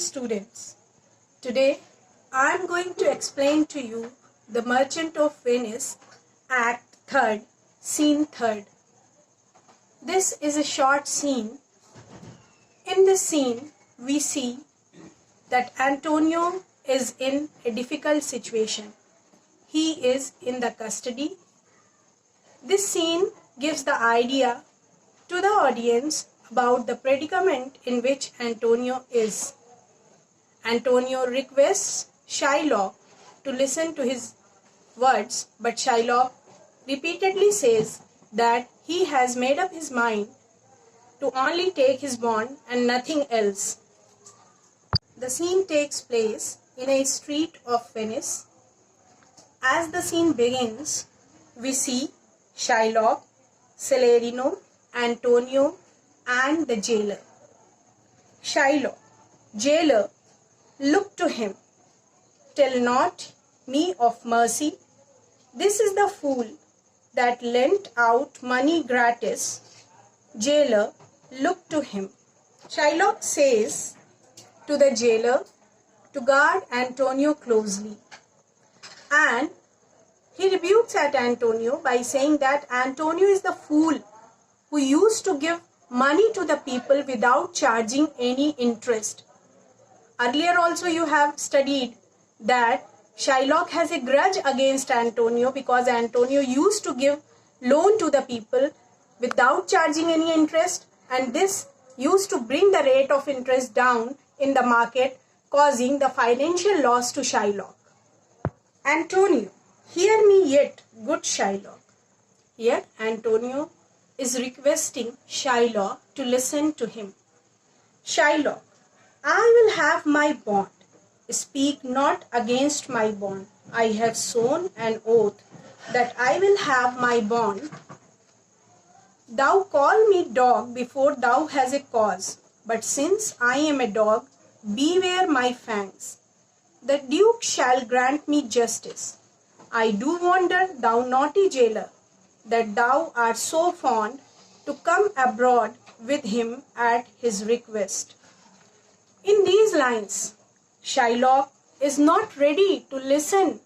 students, today I am going to explain to you The Merchant of Venice, Act 3rd, Scene 3rd. This is a short scene. In this scene, we see that Antonio is in a difficult situation. He is in the custody. This scene gives the idea to the audience about the predicament in which Antonio is. Antonio requests Shylock to listen to his words, but Shylock repeatedly says that he has made up his mind to only take his bond and nothing else. The scene takes place in a street of Venice. As the scene begins, we see Shylock, Celerino, Antonio, and the jailer. Shylock, jailer, look to him. Tell not me of mercy. This is the fool that lent out money gratis. Jailer, look to him. Shylock says to the jailer to guard Antonio closely. And he rebukes at Antonio by saying that Antonio is the fool who used to give money to the people without charging any interest. Earlier also you have studied that Shylock has a grudge against Antonio because Antonio used to give loan to the people without charging any interest, and this used to bring the rate of interest down in the market, causing the financial loss to Shylock. Antonio, hear me yet, good Shylock. Here Antonio is requesting Shylock to listen to him. Shylock, I will have my bond. Speak not against my bond. I have sworn an oath that I will have my bond. Thou call me dog before thou hast a cause, but since I am a dog, beware my fangs. The Duke shall grant me justice. I do wonder, thou naughty jailer, that thou art so fond to come abroad with him at his request. In these lines, Shylock is not ready to listen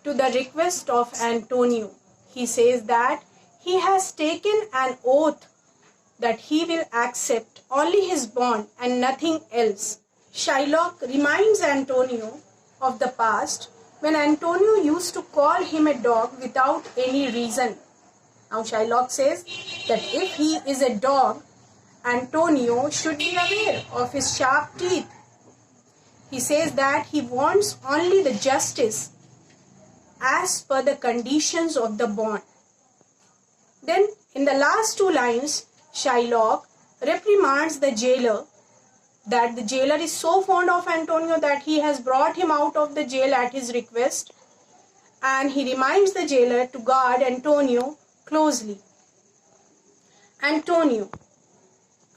to the request of Antonio. He says that he has taken an oath that he will accept only his bond and nothing else. Shylock reminds Antonio of the past when Antonio used to call him a dog without any reason. Now Shylock says that if he is a dog, Antonio should be aware of his sharp teeth. He says that he wants only the justice as per the conditions of the bond. Then in the last two lines, Shylock reprimands the jailer that the jailer is so fond of Antonio that he has brought him out of the jail at his request, and he reminds the jailer to guard Antonio closely. Antonio,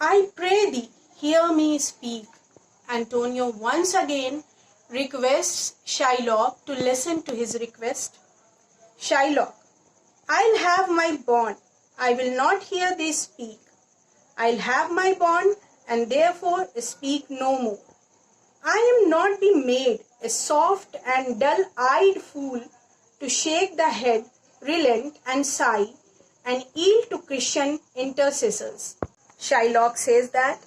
I pray thee, hear me speak. Antonio once again requests Shylock to listen to his request. Shylock, I'll have my bond. I will not hear thee speak. I'll have my bond and therefore speak no more. I am not be made a soft and dull-eyed fool to shake the head, relent and sigh, and yield to Christian intercessors. Shylock says that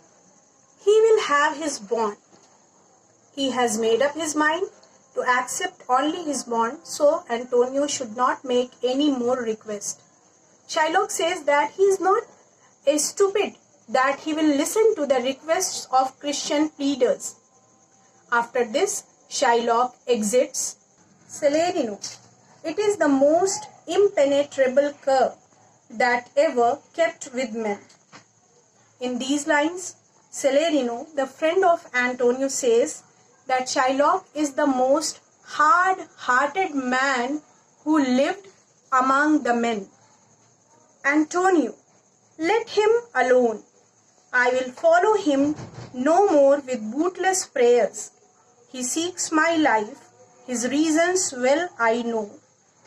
he will have his bond. He has made up his mind to accept only his bond, so Antonio should not make any more request. Shylock says that he is not a stupid, that he will listen to the requests of Christian pleaders. After this, Shylock exits. Celerino, it is the most impenetrable cur that ever kept with men. In these lines, Celerino, the friend of Antonio, says that Shylock is the most hard-hearted man who lived among the men. Antonio, let him alone. I will follow him no more with bootless prayers. He seeks my life. His reasons well I know.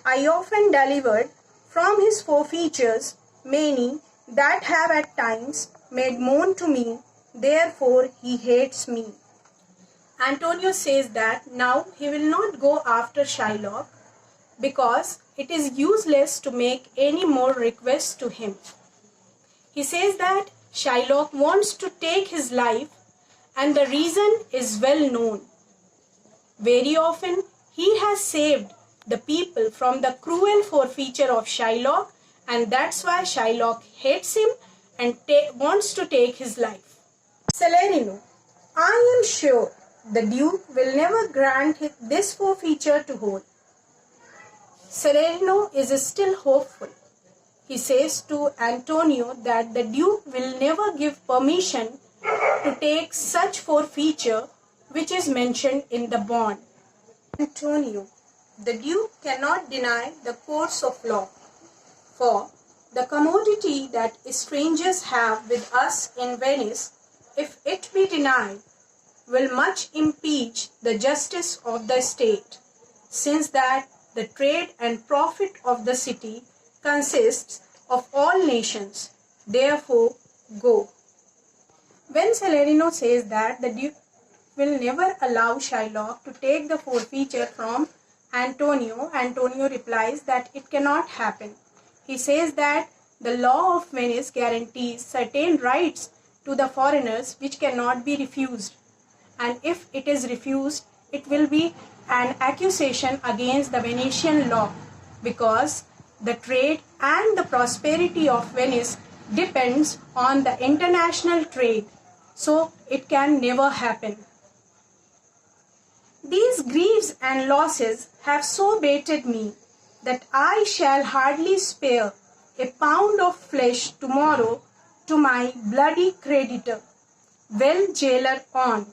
I often delivered from his forfeitures many that have at times made moan to me. Therefore he hates me. Antonio says that now he will not go after Shylock because it is useless to make any more requests to him. He says that Shylock wants to take his life and the reason is well known. Very often he has saved the people from the cruel forfeiture of Shylock, and that's why Shylock hates him and wants to take his life. Celerino, I am sure the Duke will never grant this forfeiture to hold. Celerino is still hopeful. He says to Antonio that the Duke will never give permission to take such forfeiture which is mentioned in the bond. Antonio, the Duke cannot deny the course of law, for the commodity that strangers have with us in Venice, if it be denied, will much impeach the justice of the state, since that the trade and profit of the city consists of all nations. Therefore, go. When Celerino says that the Duke will never allow Shylock to take the forfeiture from Antonio, Antonio replies that it cannot happen. He says that the law of Venice guarantees certain rights to the foreigners which cannot be refused. And if it is refused, it will be an accusation against the Venetian law, because the trade and the prosperity of Venice depends on the international trade. So it can never happen. These griefs and losses have so baited me that I shall hardly spare a pound of flesh tomorrow to my bloody creditor. Well, jailer, on.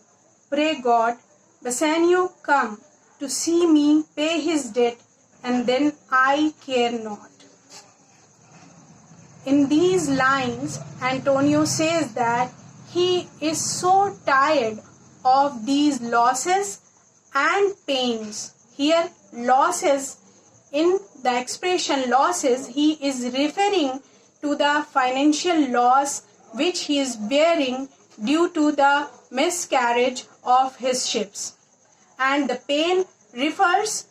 Pray God, Bassanio come to see me pay his debt, and then I care not. In these lines, Antonio says that he is so tired of these losses and pains. Here, losses, in the expression losses, he is referring to the financial loss which he is bearing due to the miscarriage of his ships. And the pain refers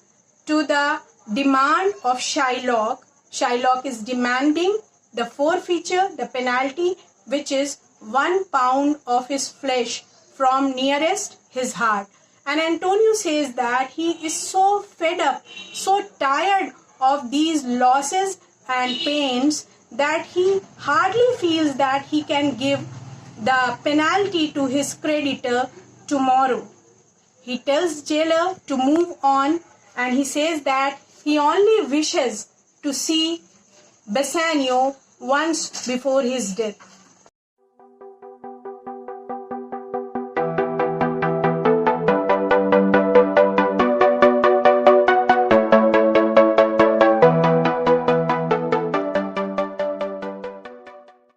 to the demand of Shylock. Shylock is demanding the forfeiture, the penalty, which is 1 pound of his flesh from nearest his heart. And Antonio says that he is so fed up, so tired of these losses and pains that he hardly feels that he can give the penalty to his creditor tomorrow. He tells jailer to move on, and he says that he only wishes to see Bassanio once before his death.